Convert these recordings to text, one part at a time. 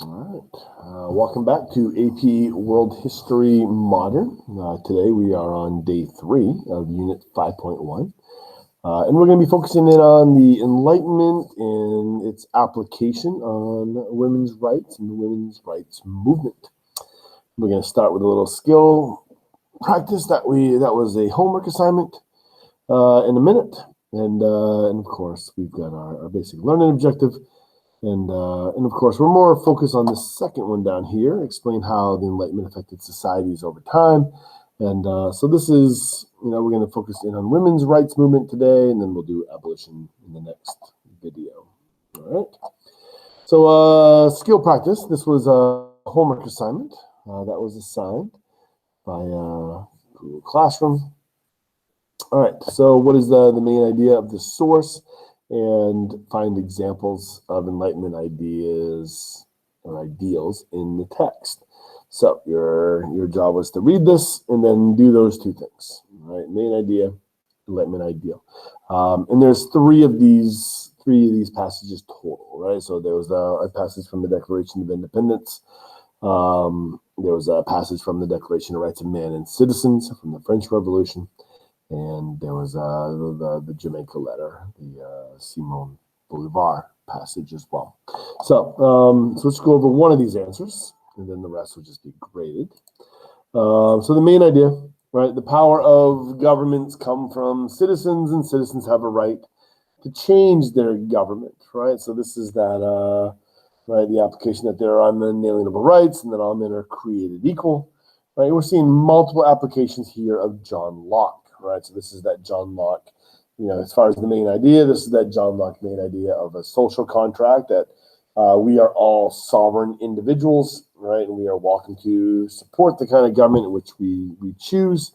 All right. Welcome back to AP World History Modern. Today we are on day 3 of Unit 5.1. And we're going to be focusing in on the Enlightenment and its application on women's rights and the women's rights movement. We're going to start with a little skill practice that was a homework assignment in a minute. And of course, we've got our basic learning objective. And of course, we're more focused on the second one down here, explain how the Enlightenment affected societies over time. And so this is, we're going to focus in on women's rights movement today, and then we'll do abolition in the next video. All right. So skill practice. This was a homework assignment that was assigned by Google Classroom. All right. So what is the main idea of the source? And find examples of Enlightenment ideas or ideals in the text. So your job was to read this and then do those two things, right? Main idea, Enlightenment ideal. And there's three of these passages total, right? So there was a passage from the Declaration of Independence. There was a passage from the Declaration of Rights of Man and Citizens from the French Revolution. And there was the Jamaica letter, the Simon Bolivar passage as well. So let's go over one of these answers, and then the rest will just be graded. So the main idea, right? The power of governments come from citizens, and citizens have a right to change their government, right? So this is that, right? The application that there are unalienable rights, and that all men are created equal, right? We're seeing multiple applications here of John Locke. Right, so this is that John Locke, as far as the main idea, this is that John Locke main idea of a social contract that we are all sovereign individuals, right, and we are welcome to support the kind of government in which we choose.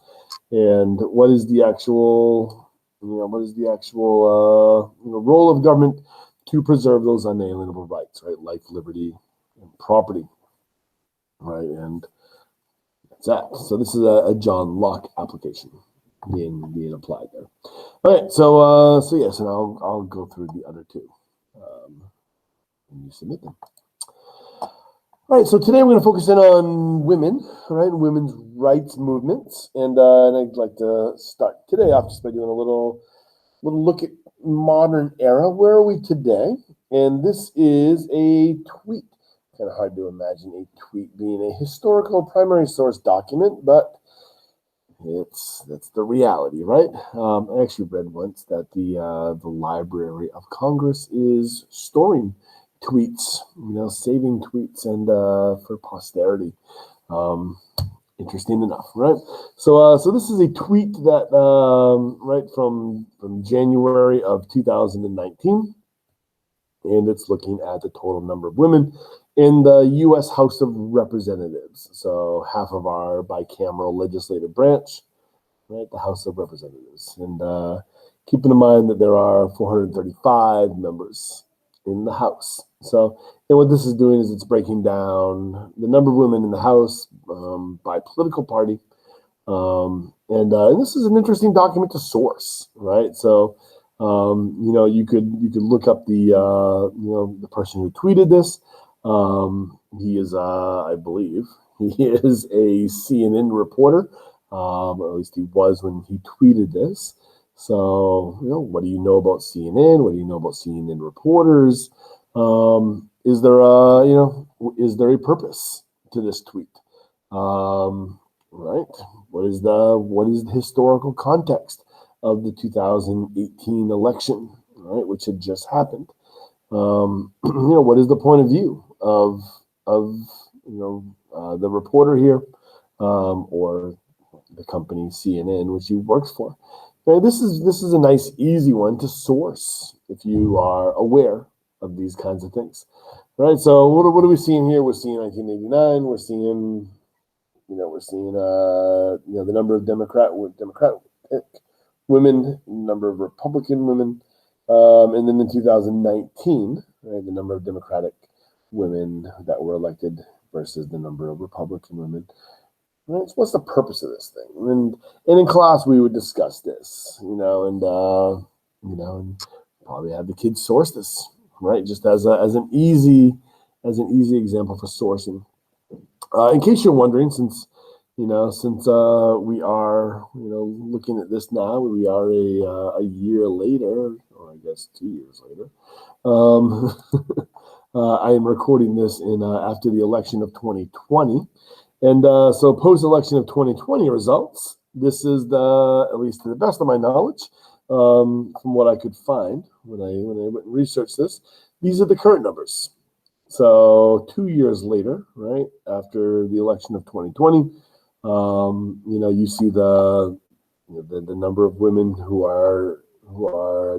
And what is the actual, role of government to preserve those unalienable rights, right, life, liberty, and property, right, and that's that. So this is a John Locke application being applied there. All right, so yes, and I'll go through the other two when you submit them. All right, so today we're going to focus in on women, right, women's rights movements, and I'd like to start today off just by doing a little look at modern era. Where are we today? And this is a tweet. Kind of hard to imagine a tweet being a historical primary source document, but that's the reality, right? I actually read once that the Library of Congress is storing tweets, saving tweets and for posterity. Interesting enough, right? So this is a tweet that right from January of 2019, and it's looking at the total number of women in the U.S. House of Representatives. So half of our bicameral legislative branch, right, the House of Representatives. And keeping in mind that there are 435 members in the House. So, and what this is doing is it's breaking down the number of women in the House by political party. And this is an interesting document to source, right? So, you could look up the person who tweeted this. He is, I believe, he is a CNN reporter, or at least he was when he tweeted this. So, what do you know about CNN? What do you know about CNN reporters? Is there a purpose to this tweet? Right? What is the historical context of the 2018 election, right, which had just happened? What is the point of view of the reporter here, or the company CNN, which he works for? Okay, this is a nice, easy one to source if you are aware of these kinds of things, right? So what are we seeing here? We're seeing 1989. We're seeing the number of Democratic women, number of Republican women, and then in 2019, right, the number of Democratic women that were elected versus the number of Republican women. Right? So what's the purpose of this thing? And in class we would discuss this, and probably have the kids source this, right? Just as an easy as an easy example for sourcing. In case you're wondering, since we are looking at this now, we are a year later, or I guess 2 years later. I am recording this in after the election of 2020, and so post-election of 2020 results. This is at least to the best of my knowledge, from what I could find when I went and researched this. These are the current numbers. So 2 years later, right after the election of 2020, you see the number of women who are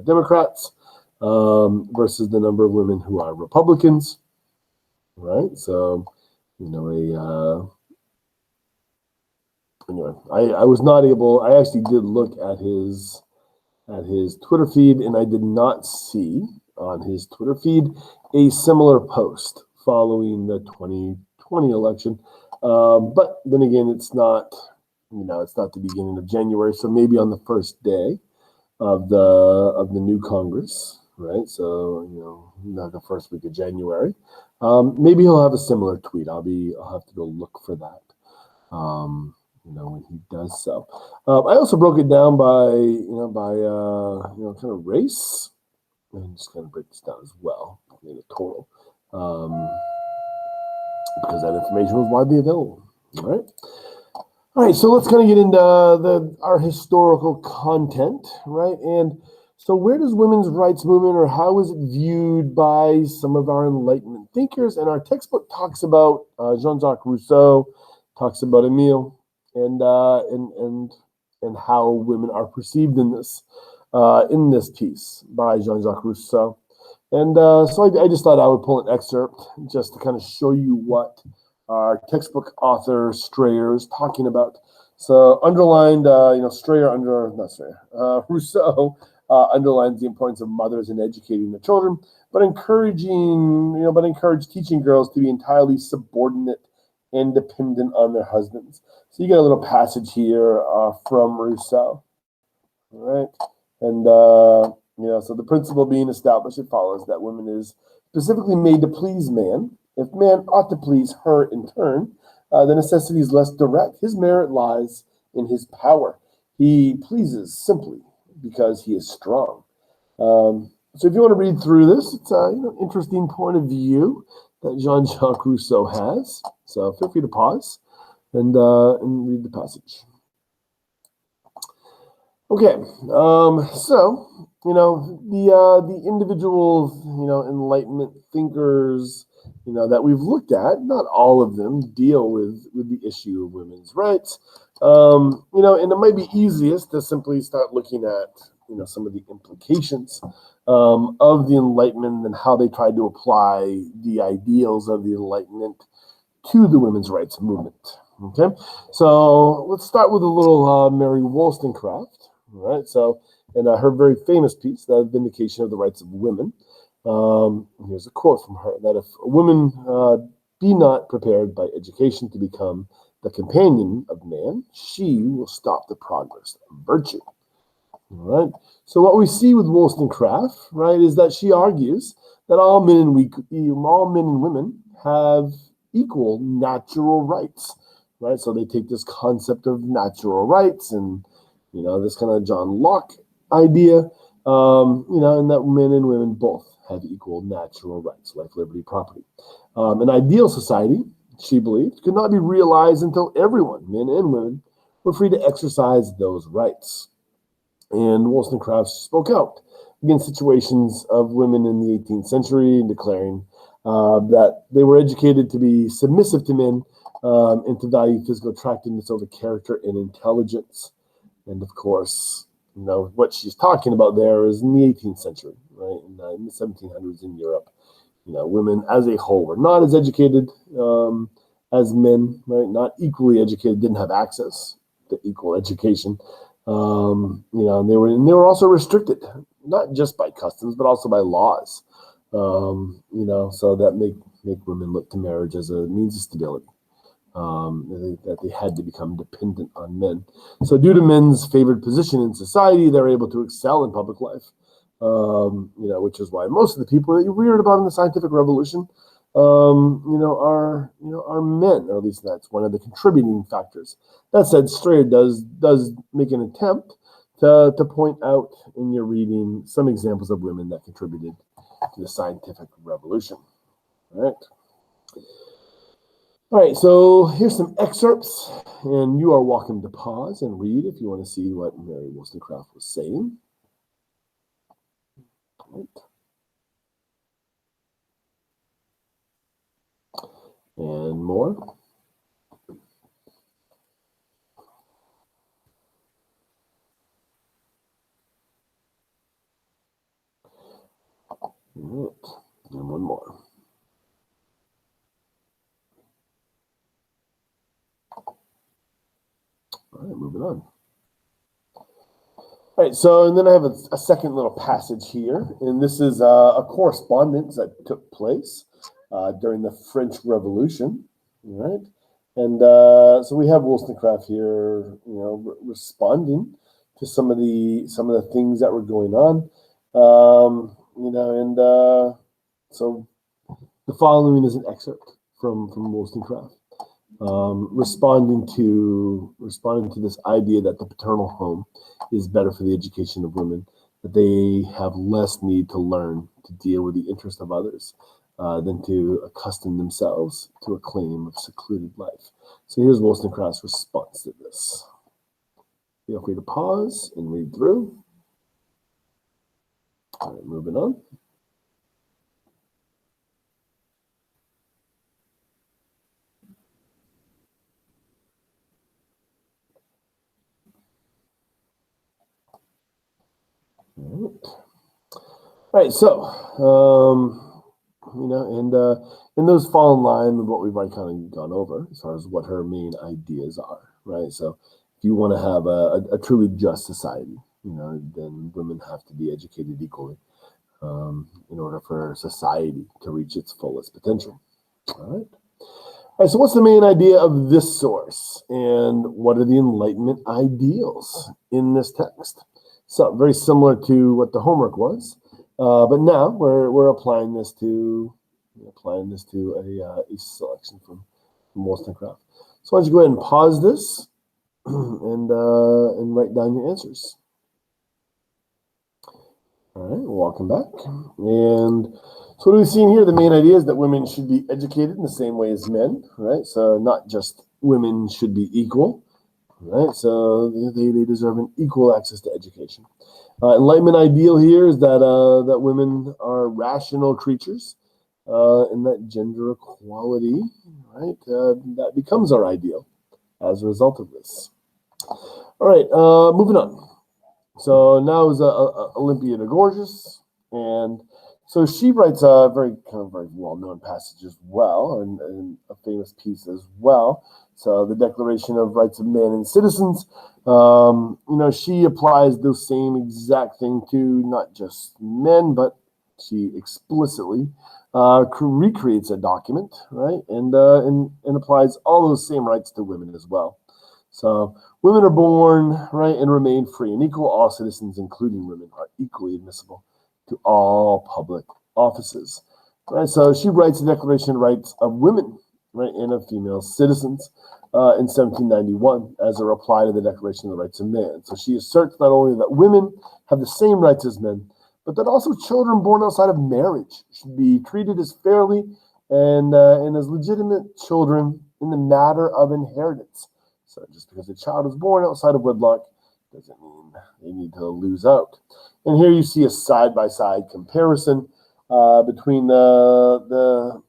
Democrats versus the number of women who are Republicans, right? So anyway, I was not able. I actually did look at his Twitter feed, and I did not see on his Twitter feed a similar post following the 2020 election. But then again, it's not the beginning of January, so maybe on the first day of the new Congress, right? So not the first week of January. Maybe he'll have a similar tweet. I'll have to go look for that. When he does so. I also broke it down by kind of race. I'm just going to break this down as well, in a total, because that information was widely available. All right. So let's kind of get into our historical content, right? And so where does women's rights movement, or how is it viewed by some of our Enlightenment thinkers? And our textbook talks about Jean-Jacques Rousseau, talks about Emile, and how women are perceived in this piece by Jean-Jacques Rousseau. And so I just thought I would pull an excerpt just to kind of show you what our textbook author Strayer is talking about. So underlined, Rousseau underlines the importance of mothers in educating their children, but encourage teaching girls to be entirely subordinate and dependent on their husbands. So you get a little passage here from Rousseau, all right? And so the principle being established, it follows that woman is specifically made to please man. If man ought to please her in turn, the necessity is less direct. His merit lies in his power. He pleases simply because he is strong. So if you want to read through this, it's an interesting point of view that Jean-Jacques Rousseau has. So feel free to pause and read the passage. Okay, so the individual Enlightenment thinkers that we've looked at, not all of them deal with the issue of women's rights. And it might be easiest to simply start looking at some of the implications of the Enlightenment and how they tried to apply the ideals of the Enlightenment to the women's rights movement. Okay, so let's start with a little Mary Wollstonecraft. All right, so in her very famous piece, the Vindication of the Rights of Women. Here's a quote from her, that if a woman be not prepared by education to become the companion of man, she will stop the progress of virtue. All right. So what we see with Wollstonecraft, right, is that she argues that all men and women have equal natural rights, right? So they take this concept of natural rights and this kind of John Locke idea, and that men and women both have equal natural rights, life, liberty, property. An ideal society, she believed, could not be realized until everyone, men and women, were free to exercise those rights. And Wollstonecraft spoke out against situations of women in the 18th century, declaring that they were educated to be submissive to men and to value physical attractiveness over character and intelligence. And of course, what she's talking about there is in the 18th century, right? In the 1700s in Europe, women as a whole were not as educated as men, right? Not equally educated, didn't have access to equal education. And they were also restricted, not just by customs, but also by laws. So that make women look to marriage as a means of stability. That they had to become dependent on men. So due to men's favored position in society, they're able to excel in public life, which is why most of the people that you read about in the scientific revolution are men, or at least that's one of the contributing factors. That said, Strayer does make an attempt to point out in your reading some examples of women that contributed to the scientific revolution. All right, so here's some excerpts, and you are welcome to pause and read if you want to see what Mary Wollstonecraft was saying. Right. And more. Right. And one more. All right, moving on. All right, so and then I have a second little passage here, and this is a correspondence that took place during the French Revolution, right? And so we have Wollstonecraft here, responding to some of the things that were going on, so the following is an excerpt from Wollstonecraft. Responding to this idea that the paternal home is better for the education of women, that they have less need to learn to deal with the interest of others than to accustom themselves to a claim of secluded life. So here's Wollstonecraft's response to this. Feel free to pause and read through. All right, moving on. All right, so, and those fall in line with what we've already kind of gone over as far as what her main ideas are, right? So if you want to have a truly just society, then women have to be educated equally in order for society to reach its fullest potential. All right. All right, so what's the main idea of this source, and what are the Enlightenment ideals in this text? So very similar to what the homework was, but now we're applying this to a selection from Wollstonecraft. So why don't you go ahead and pause this and write down your answers. All right, welcome back. And so what are we seeing here? The main idea is that women should be educated in the same way as men, right? So not just women should be equal, right? So they deserve an equal access to education. Enlightenment ideal here is that women are rational creatures, and that gender equality, right, that becomes our ideal as a result of this. All right, moving on. So now is Olympia de Gorges, and so she writes a very well-known passage as well, and a famous piece as well. So the Declaration of Rights of Man and Citizens, she applies the same exact thing to not just men, but she explicitly recreates a document, right, and applies all those same rights to women as well. So women are born, right, and remain free and equal. All citizens, including women, are equally admissible to all public offices. Right, so she writes the Declaration of Rights of Women, right, and of female citizens in 1791 as a reply to the Declaration of the Rights of Man. So she asserts not only that women have the same rights as men, but that also children born outside of marriage should be treated as fairly and as legitimate children in the matter of inheritance. So just because a child is born outside of wedlock doesn't mean they need to lose out. And here you see a side-by-side comparison between the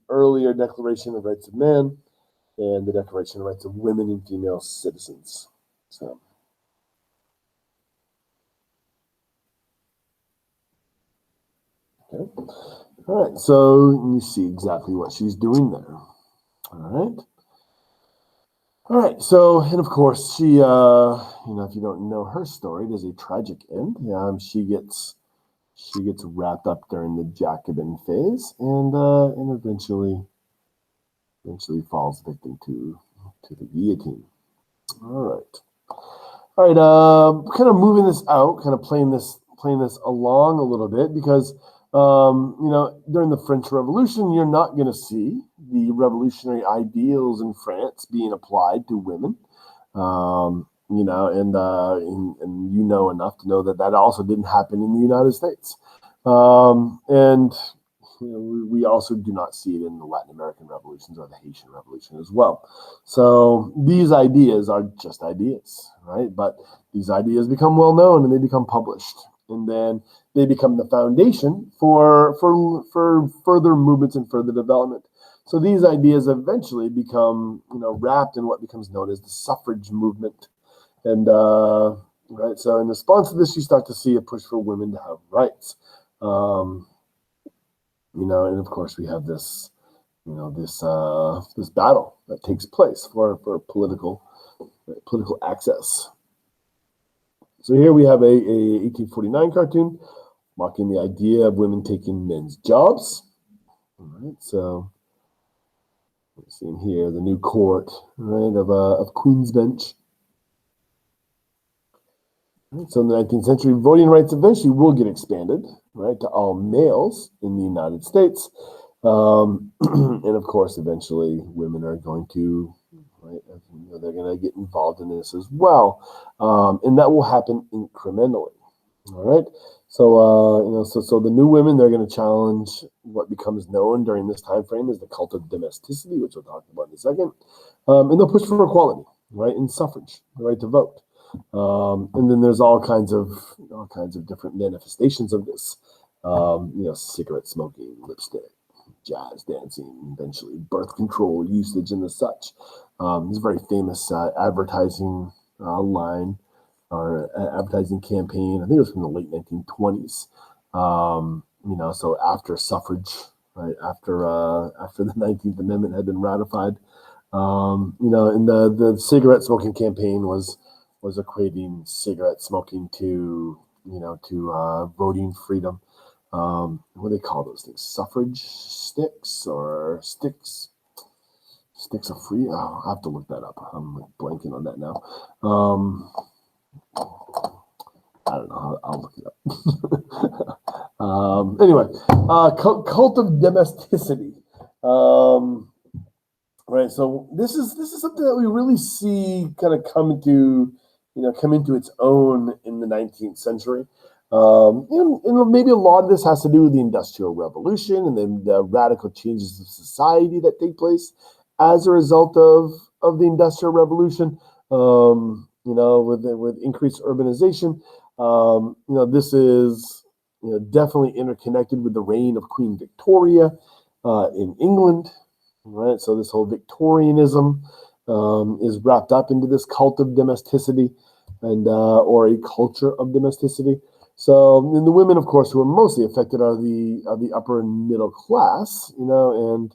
earlier Declaration of Rights of Man and the Declaration of Rights of Women and Female Citizens. So. Okay. All right, so you see exactly what she's doing there. All right. All right, so, and of course, she, if you don't know her story, there's a tragic end. She gets wrapped up during the Jacobin phase, and eventually falls victim to the guillotine. All right, kind of moving this out, kind of playing this along a little bit, because During the French Revolution, you're not going to see the revolutionary ideals in France being applied to women. And you know enough to know that that also didn't happen in the United States. And we also do not see it in the Latin American revolutions or the Haitian Revolution as well. So these ideas are just ideas, right? But these ideas become well known and they become published, and then they become the foundation for further movements and further development. So these ideas eventually become, wrapped in what becomes known as the suffrage movement. And right, so in response to this, you start to see a push for women to have rights. And of course we have this, this battle that takes place for political access. So here we have a 1849 cartoon mocking the idea of women taking men's jobs. All right, so we're seeing here the new court, right, of Queen's Bench. Right, so in the 19th century, voting rights eventually will get expanded, right, to all males in the United States. And of course, eventually women are going to, right, they're going to get involved in this as well. And that will happen incrementally. All right. So, so the new women, they're going to challenge what becomes known during this time frame as the cult of domesticity, which we'll talk about in a second. And they'll push for equality, right, and suffrage, the right to vote. And then there's all kinds of different manifestations of this. Cigarette smoking, lipstick, jazz dancing, eventually birth control usage, and the such. This very famous advertising line or advertising campaign. I think it was from the late 1920s. So after suffrage, right, after the 19th Amendment had been ratified, and the cigarette smoking campaign was equating cigarette smoking to voting freedom. What do they call those things? Suffrage sticks or sticks of free? Oh, I have to look that up. I'm blanking on that now. I don't know. I'll look it up. Anyway, cult of domesticity. Right. So this is something that we really see kind of come into its own in the 19th century. Maybe a lot of this has to do with the Industrial Revolution and then the radical changes of society that take place as a result of the Industrial Revolution. With increased urbanization, this is definitely interconnected with the reign of Queen Victoria in England. Right, so this whole Victorianism is wrapped up into this cult of domesticity, and or a culture of domesticity. So, and the women, of course, who are mostly affected are the upper and middle class, and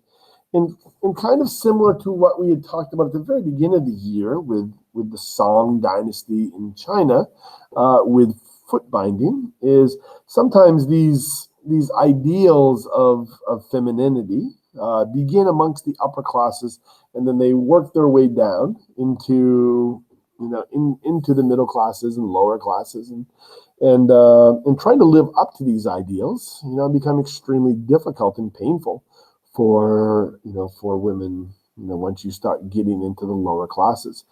kind of similar to what we had talked about at the very beginning of the year with the Song dynasty in China, with foot binding, is sometimes these ideals of femininity begin amongst the upper classes, and then they work their way down into into the middle classes and lower classes, and trying to live up to these ideals, become extremely difficult and painful for women. Once you start getting into the lower classes,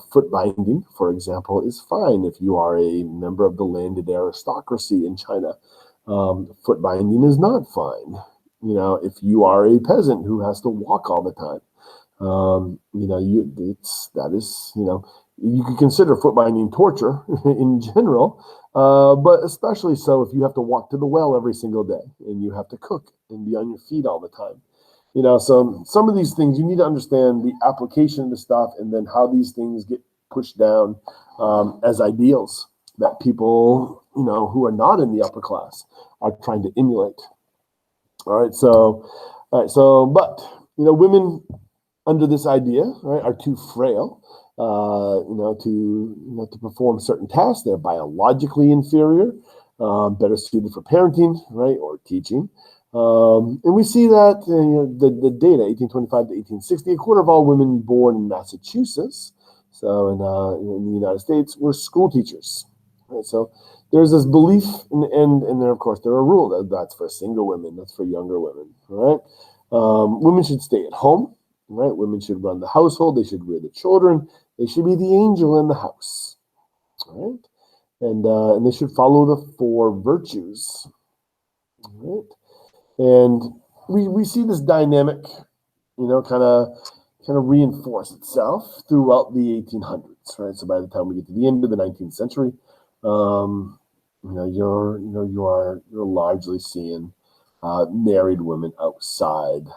foot binding, for example, is fine if you are a member of the landed aristocracy in China. Foot binding is not fine. If you are a peasant who has to walk all the time, you could consider foot binding torture in general, but especially so if you have to walk to the well every single day and you have to cook and be on your feet all the time. So some of these things you need to understand the application of the stuff, and then how these things get pushed down as ideals that people who are not in the upper class are trying to emulate. All right, but women under this idea, right, are too frail, to perform certain tasks. They're biologically inferior, better suited for parenting, right, or teaching. And we see that the data, 1825 to 1860, a quarter of all women born in Massachusetts, so in the United States, were school teachers. Right? So there's this belief, and then of course there are rules. That's for single women, that's for younger women, right? Women should stay at home, right? Women should run the household, they should rear the children, they should be the angel in the house, right? And they should follow the four virtues, right? And we see this dynamic, kind of reinforce itself throughout the 1800s, right? So by the time we get to the end of the 19th century, you're largely seeing married women outside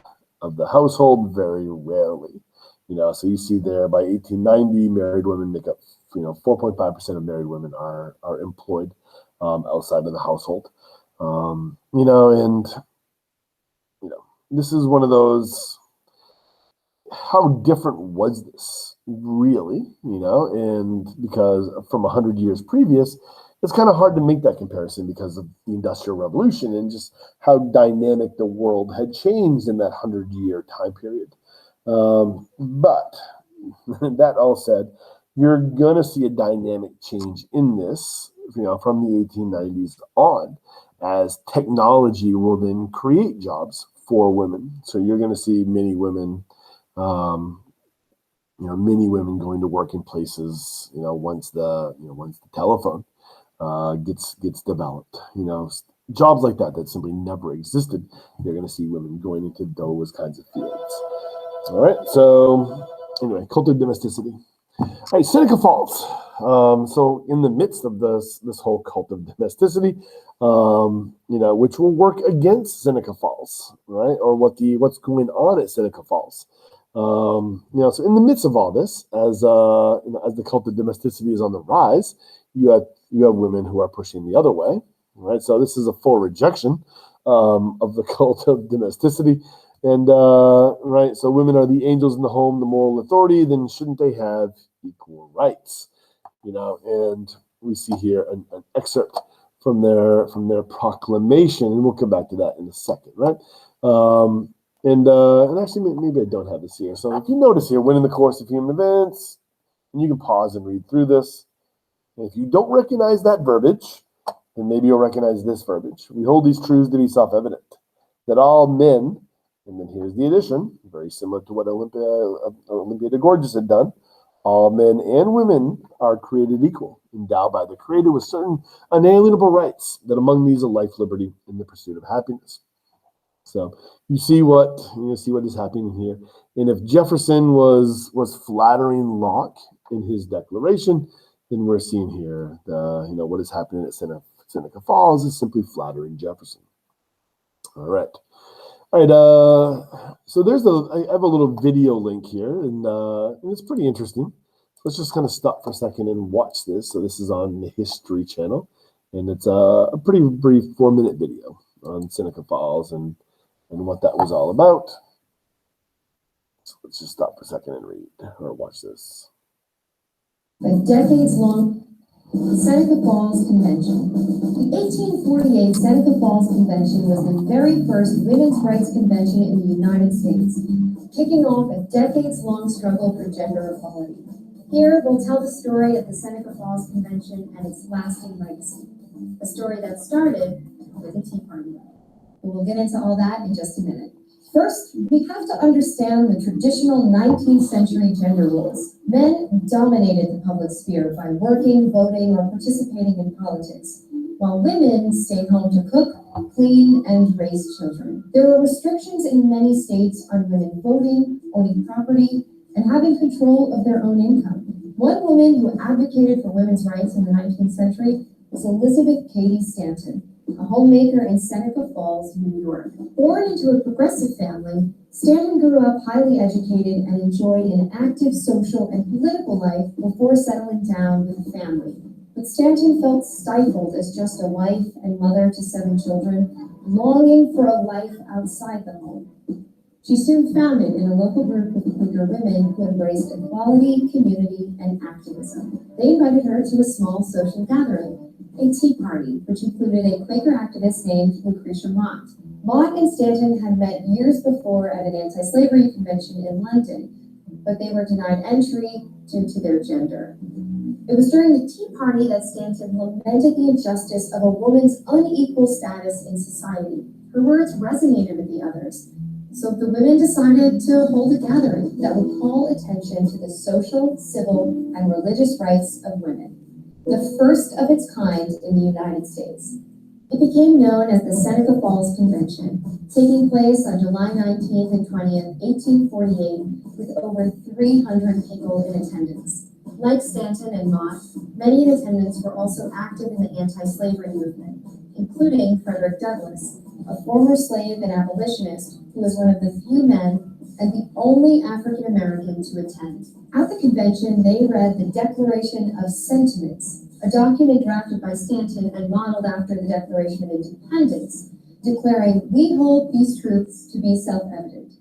of the household very rarely. So you see there by 1890, married women make up 4.5% of married women are employed outside of the household. And this is one of those, how different was this really, and because from 100 years previous, it's kind of hard to make that comparison because of the Industrial Revolution and just how dynamic the world had changed in that 100-year time period. But that all said, you're going to see a dynamic change in this, from the 1890s on, as technology will then create jobs for women. So you're going to see many women going to work in places, once the telephone gets developed, jobs like that simply never existed. You're going to see women going into those kinds of fields. All right. So anyway, cult of domesticity. All right, Seneca Falls. So in the midst of this whole cult of domesticity, which will work against Seneca Falls, right? Or what's going on at Seneca Falls. So in the midst of all this, as the cult of domesticity is on the rise, you have women who are pushing the other way, right? So this is a full rejection of the cult of domesticity. And, right, so women are the angels in the home, the moral authority, then shouldn't they have equal rights? And we see here an excerpt from their proclamation, and we'll come back to that in a second, right? And actually, maybe I don't have this here. So if you notice here, when in the course of human events, and you can pause and read through this. And if you don't recognize that verbiage, then maybe you'll recognize this verbiage. We hold these truths to be self-evident, that all men, and then here's the addition, very similar to what Olympia de Gorges had done, all men and women are created equal, endowed by the Creator with certain unalienable rights, that among these are life, liberty, and the pursuit of happiness. So you see what is happening here. And if Jefferson was flattering Locke in his declaration, then we're seeing here what is happening at Seneca Falls is simply flattering Jefferson. All right. So I have a little video link here, and it's pretty interesting. Let's just kind of stop for a second and watch this. So this is on the History Channel, and it's a pretty brief 4-minute video on Seneca Falls and what that was all about. So let's just stop for a second and read or watch this. A decades-long Seneca Falls Convention. The 1848 Seneca Falls Convention was the very first women's rights convention in the United States, kicking off a decades-long struggle for gender equality. Here, we'll tell the story of the Seneca Falls Convention and its lasting legacy, a story that started with a Tea Party. We'll get into all that in just a minute. First, we have to understand the traditional 19th century gender roles. Men dominated the public sphere by working, voting, or participating in politics, while women stayed home to cook, clean, and raise children. There were restrictions in many states on women voting, owning property, and having control of their own income. One woman who advocated for women's rights in the 19th century was Elizabeth Cady Stanton, a homemaker in Seneca Falls, New York. Born into a progressive family, Stanton grew up highly educated and enjoyed an active social and political life before settling down with a family. But Stanton felt stifled as just a wife and mother to 7 children, longing for a life outside the home. She soon found it in a local group of Quaker women who embraced equality, community, and activism. They invited her to a small social gathering, a tea party, which included a Quaker activist named Lucretia Mott. Mott and Stanton had met years before at an anti-slavery convention in London, but they were denied entry due to their gender. It was during the Tea Party that Stanton lamented the injustice of a woman's unequal status in society. Her words resonated with the others. So the women decided to hold a gathering that would call attention to the social, civil, and religious rights of women, the first of its kind in the United States. It became known as the Seneca Falls Convention, taking place on July 19th and 20th, 1848, with over 300 people in attendance. Like Stanton and Mott, many in attendance were also active in the anti-slavery movement, including Frederick Douglass, a former slave and abolitionist who was one of the few men and the only African American to attend. At the convention, they read the Declaration of Sentiments, a document drafted by Stanton and modeled after the Declaration of Independence, declaring, "We hold these truths to be self-evident,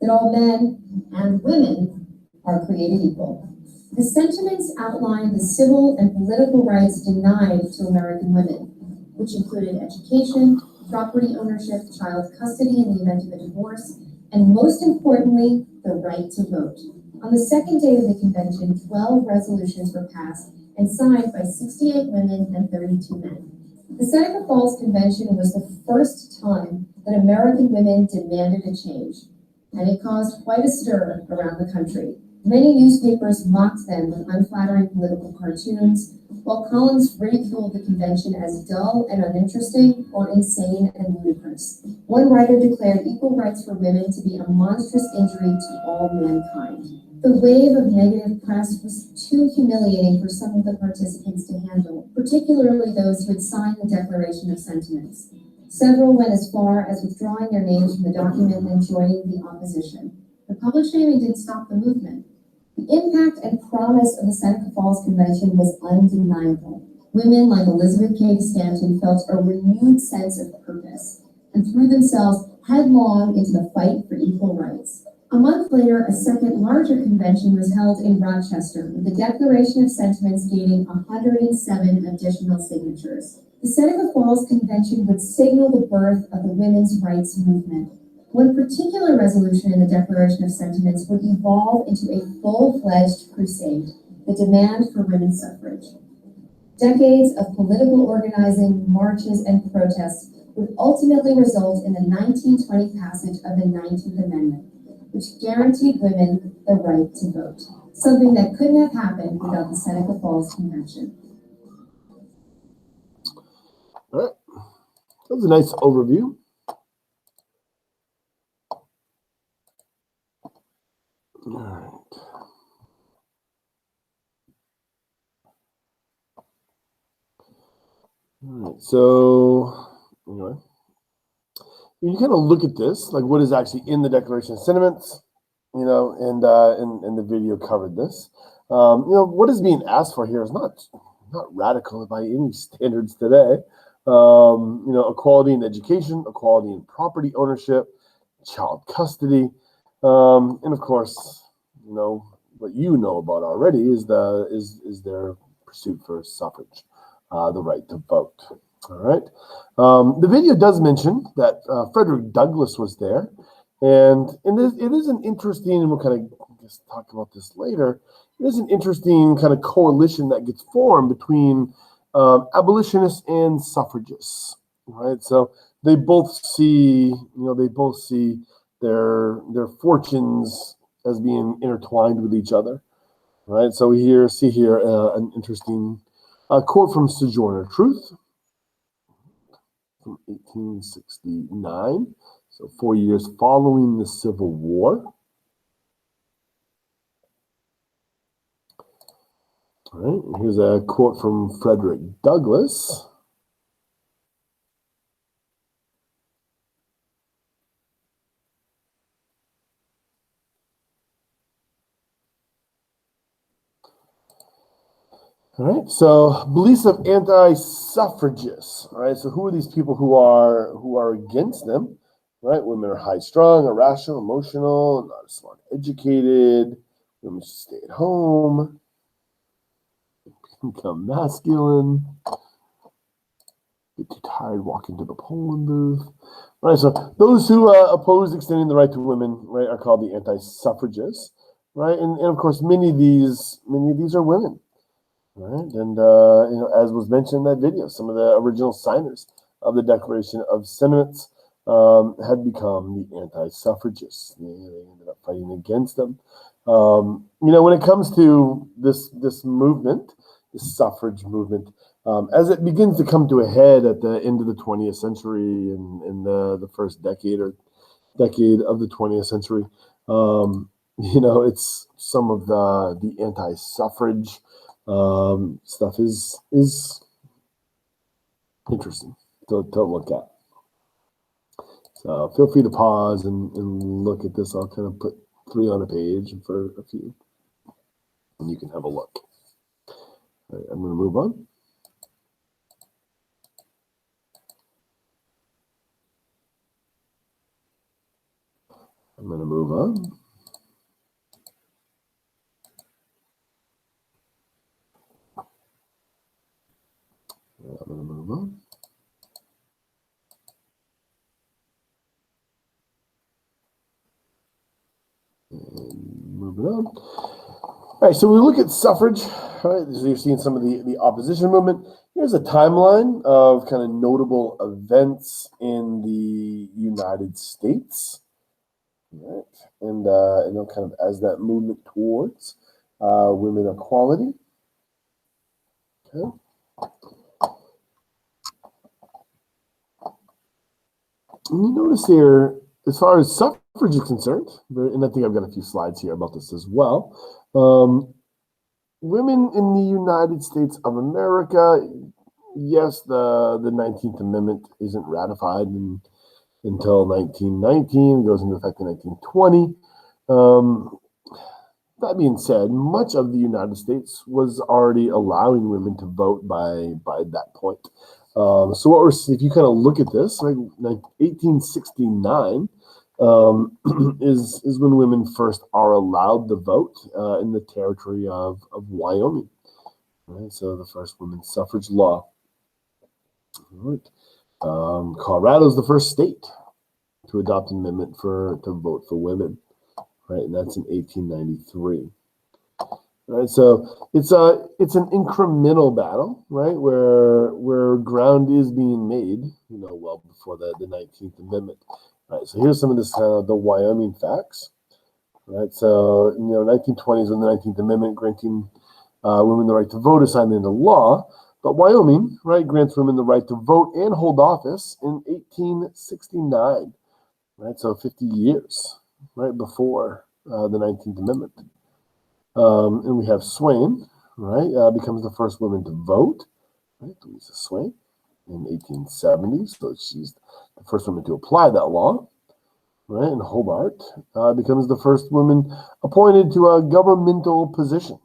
that all men and women are created equal." The sentiments outlined the civil and political rights denied to American women, which included education, property ownership, child custody in the event of a divorce, and most importantly, the right to vote. On the second day of the convention, 12 resolutions were passed and signed by 68 women and 32 men. The Seneca Falls Convention was the first time that American women demanded a change, and it caused quite a stir around the country. Many newspapers mocked them with unflattering political cartoons, while columns ridiculed the convention as dull and uninteresting or insane and ludicrous. One writer declared equal rights for women to be a monstrous injury to all mankind. The wave of negative press was too humiliating for some of the participants to handle, particularly those who had signed the Declaration of Sentiments. Several went as far as withdrawing their names from the document and joining the opposition. The public shaming didn't stop the movement. The impact and promise of the Seneca Falls Convention was undeniable. Women like Elizabeth Cady Stanton felt a renewed sense of purpose and threw themselves headlong into the fight for equal rights. A month later, a second larger convention was held in Rochester, with the Declaration of Sentiments gaining 107 additional signatures. The Seneca Falls Convention would signal the birth of the women's rights movement. One particular resolution in the Declaration of Sentiments would evolve into a full-fledged crusade, the demand for women's suffrage. Decades of political organizing, marches, and protests would ultimately result in the 1920 passage of the 19th Amendment, which guaranteed women the right to vote, something that couldn't have happened without the Seneca Falls Convention. All right, that was a nice overview. All right. All right. So, anyway, when you kind of look at this, like what is actually in the Declaration of Sentiments, and the video covered this. What is being asked for here is not radical by any standards today. Equality in education, equality in property ownership, child custody. And of course, what you know about already is their pursuit for suffrage, the right to vote. All right. The video does mention that Frederick Douglass was there, and it is an interesting, and we'll kind of just talk about this later. It is an interesting kind of coalition that gets formed between abolitionists and suffragists. Right. So they both see, their fortunes as being intertwined with each other, right? So we see here an interesting quote from Sojourner Truth from 1869, so 4 years following the Civil War. All right, here's a quote from Frederick Douglass. All right, so beliefs of anti-suffragists. All right, so who are these people who are against them? Right, women are high-strung, irrational, emotional, not as smart, educated. Women should stay at home, become masculine, get too tired walking to the polling booth. All right, so those who oppose extending the right to women, right, are called the anti-suffragists. Right, and of course many of these are women. right? And as was mentioned in that video, some of the original signers of the Declaration of Sentiments had become the anti-suffragists. They ended up fighting against them. When it comes to this movement, this suffrage movement, as it begins to come to a head at the end of the 20th century and in the first decade of the 20th century, it's some of the anti-suffrage stuff is interesting to look at. So feel free to pause and look at this. I'll kind of put 3 on a page for a few, and you can have a look. All right, I'm going to move on. I'm going to move on. I'm going to move on. And moving on. All right, so we look at suffrage. All right, so you're seeing some of the opposition movement. Here's a timeline of kind of notable events in the United States. All right, and kind of as that movement towards women equality. Okay. And you notice here, as far as suffrage is concerned, and I think I've got a few slides here about this as well. Women in the United States of America, yes, the 19th Amendment isn't ratified until 1919, it goes into effect in 1920. That being said, much of the United States was already allowing women to vote by that point. So if you kind of look at this, like 1869 is when women first are allowed the vote in the territory of Wyoming. Right, so the first women's suffrage law. All right. Colorado is the first state to adopt an amendment to vote for women. Right, and that's in 1893. Right, so it's an incremental battle, right, where ground is being made, well before the 19th Amendment. Right, so here's some of this the Wyoming facts. Right, so 1920s when the 19th Amendment granting women the right to vote is signed into law, but Wyoming, right, grants women the right to vote and hold office in 1869. Right, so 50 years, right before the 19th Amendment. And we have Swain, right, becomes the first woman to vote, right, Louisa Swain, in 1870. So she's the first woman to apply that law, right? And Hobart becomes the first woman appointed to a governmental position,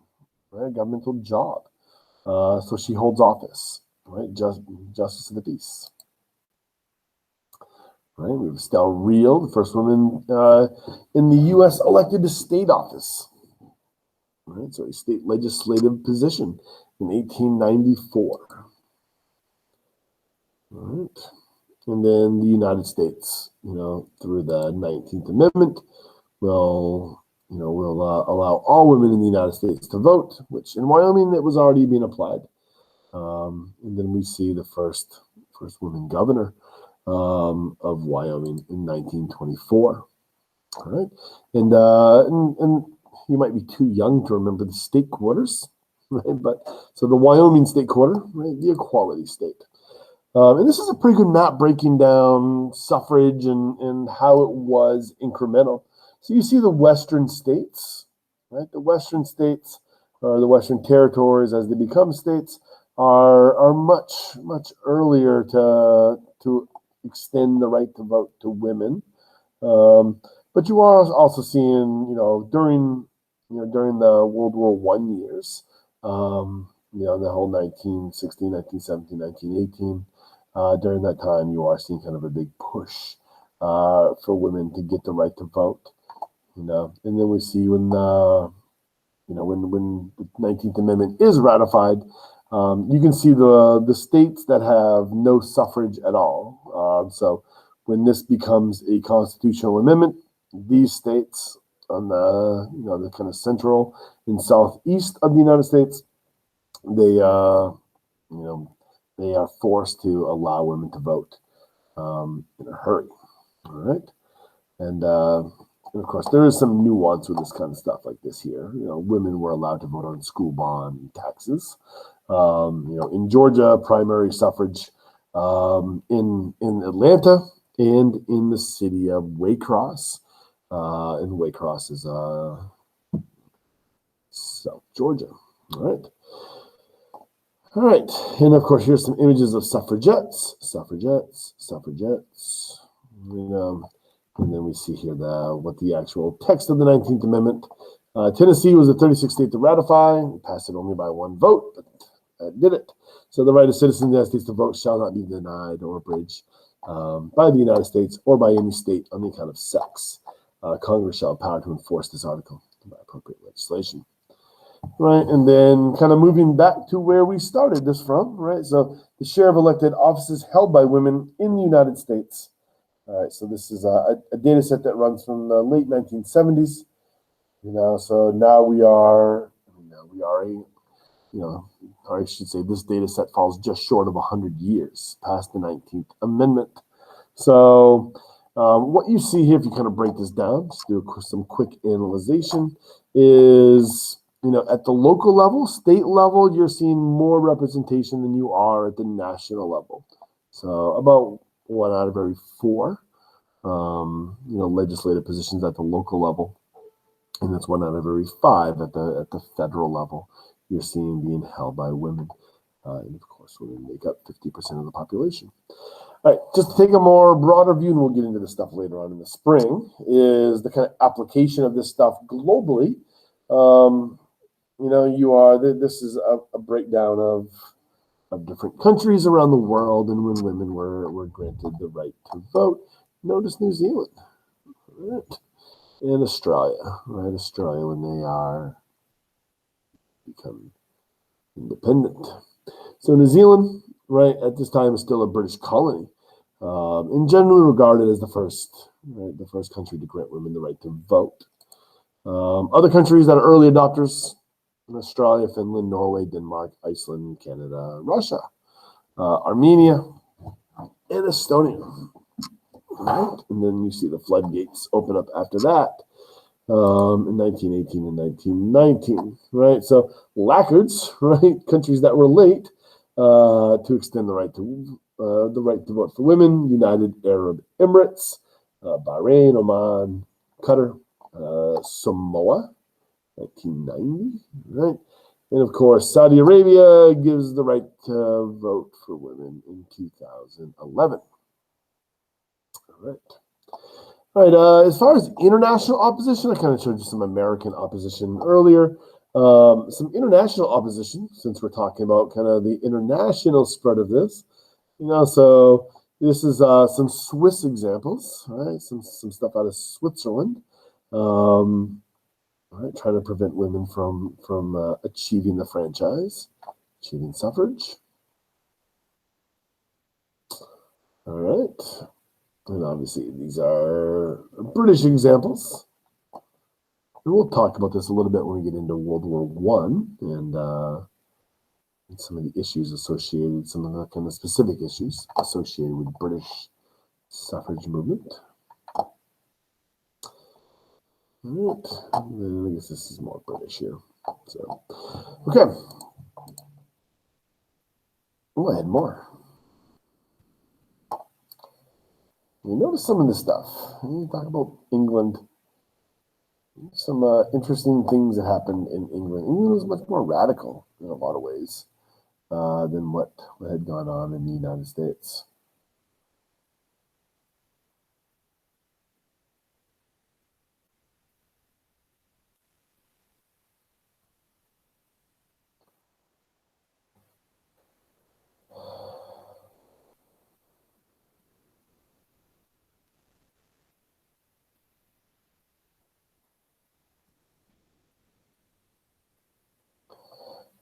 right, a governmental job. So she holds office, right, Justice of the Peace. Right, we have Estelle Real, the first woman in the U.S. elected to state office. Right, so a state legislative position in 1894. Right, and then the United States, through the 19th Amendment, will allow all women in the United States to vote, which in Wyoming it was already being applied. And then we see the first woman governor of Wyoming in 1924. All right, and you might be too young to remember the state quarters, right? But so the Wyoming state quarter, right, the equality state. And this is a pretty good map breaking down suffrage and how it was incremental. So you see the western states, right? The western states, or the western territories as they become states, are much earlier to extend the right to vote to women. But you are also seeing, during the World War I years, the whole 1916, 1917, 1918, during that time, you are seeing kind of a big push for women to get the right to vote, and then we see when the 19th Amendment is ratified, you can see the states that have no suffrage at all. So when this becomes a constitutional amendment, these states on the kind of central and southeast of the United States they they are forced to allow women to vote in a hurry. All right, and of course there is some nuance with this kind of stuff like this here. Women were allowed to vote on school bond taxes. In Georgia, primary suffrage in Atlanta and in the city of Waycross. And Waycross is South Georgia. All right. All right. And of course, here's some images of suffragettes. And then we see here what the actual text of the 19th Amendment. Tennessee was the 36th state to ratify. Passed it only by one vote, but did it. So the right of citizens of the United States to vote shall not be denied or abridged by the United States or by any state on the account of sex. Congress shall have power to enforce this article by appropriate legislation. Right, and then kind of moving back to where we started this from, right? So the share of elected offices held by women in the United States. All right, so this is a data set that runs from the late 1970s. So now we are or I should say this data set falls just short of 100 years past the 19th Amendment. So what you see here, if you kind of break this down, just do some quick analyzation, is at the local level, state level, you're seeing more representation than you are at the national level. So about 1 out of every 4, legislative positions at the local level, and that's 1 out of every 5 at the federal level. You're seeing being held by women, and of course, women make up 50% of the population. All right, just to take a more broader view, and we'll get into this stuff later on in the spring, is the kind of application of this stuff globally. This is a breakdown of different countries around the world and when women were granted the right to vote. Notice New Zealand, right? And Australia, right? Australia when they are become independent. So New Zealand, right, at this time is still a British colony, and generally regarded as the first country to grant women the right to vote. Other countries that are early adopters: Australia, Finland, Norway, Denmark, Iceland, Canada, Russia, Armenia, and Estonia. Right? And then you see the floodgates open up after that in 1918 and 1919. Right? So lackards, right? Countries that were late to extend the right to vote for women: United Arab Emirates, Bahrain, Oman, Qatar, Samoa, 1990, right? And of course, Saudi Arabia gives the right to vote for women in 2011. All right. As far as international opposition, I kind of showed you some American opposition earlier. Some international opposition, since we're talking about kind of the international spread of this. So this is some Swiss examples, right? Some stuff out of Switzerland. Right, trying to prevent women from achieving the franchise, achieving suffrage. All right, and obviously these are British examples. And we'll talk about this a little bit when we get into World War I and some of the issues associated, some of the kind of specific issues associated with British suffrage movement. All right, and then I guess this is more British here. So, okay. We'll add more. You notice some of this stuff. You talk about England. Some interesting things that happened in England. England was much more radical in a lot of ways than what had gone on in the United States.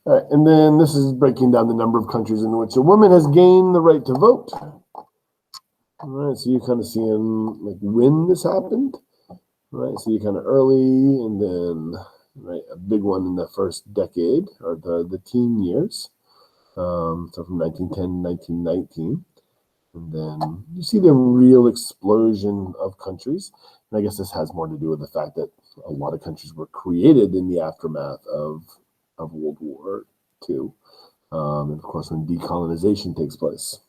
All right, and then this is breaking down the number of countries in which a woman has gained the right to vote. All right, so you're kind of seeing like when this happened. Right, so you kind of early, and then right? A big one in the first decade, or the teen years. So from 1910 to 1919. And then you see the real explosion of countries. And I guess this has more to do with the fact that a lot of countries were created in the aftermath of World War II. And of course, when decolonization takes place,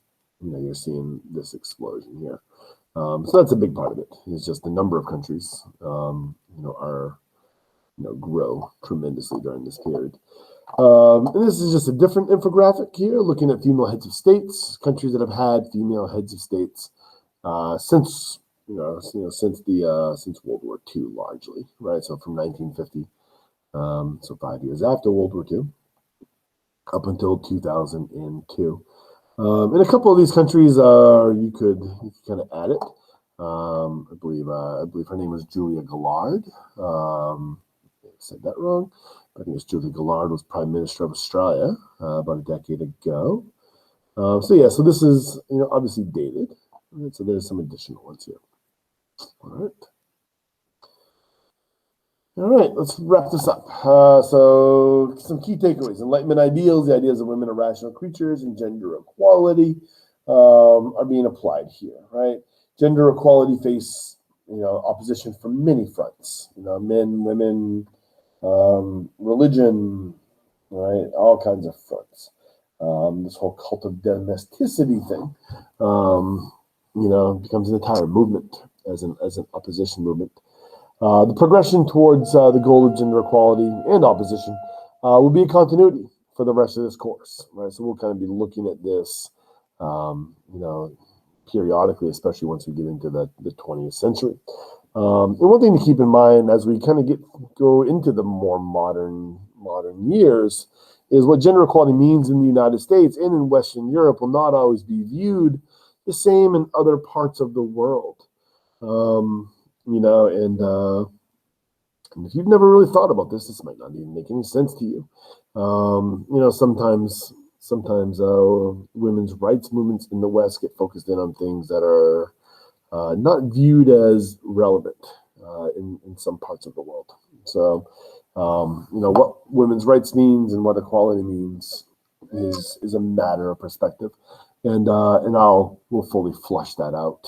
you're seeing this explosion here. So that's a big part of it. It's just the number of countries, grow tremendously during this period. And this is just a different infographic here, looking at female heads of states, countries that have had female heads of states since World War II, largely, right? So from 1950, so 5 years after World War II, up until 2002. In a couple of these countries, you could kind of add it. I believe her name was Julia Gillard. I said that wrong. I think it's Julia Gillard was Prime Minister of Australia about a decade ago. So this is obviously dated. Right? So there's some additional ones here. All right, let's wrap this up. So some key takeaways: Enlightenment ideals, the ideas of women are rational creatures, and gender equality are being applied here. Right? Gender equality face opposition from many fronts. Men, women, religion, right? All kinds of fronts. This whole cult of domesticity thing, becomes an entire movement as an opposition movement. The progression towards the goal of gender equality and opposition will be a continuity for the rest of this course, right? So we'll kind of be looking at this, periodically, especially once we get into the 20th century. And one thing to keep in mind as we kind of go into the more modern years is what gender equality means in the United States and in Western Europe will not always be viewed the same in other parts of the world. And if you've never really thought about this might not even make any sense to you. Sometimes women's rights movements in the West get focused in on things that are not viewed as relevant in some parts of the world. So, what women's rights means and what equality means is a matter of perspective, and we'll fully flush that out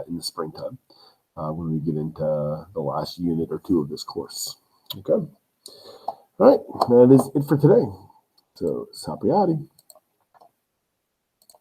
in the springtime when we get into the last unit or two of this course. Okay, all right, that is it for today. So, sapriati.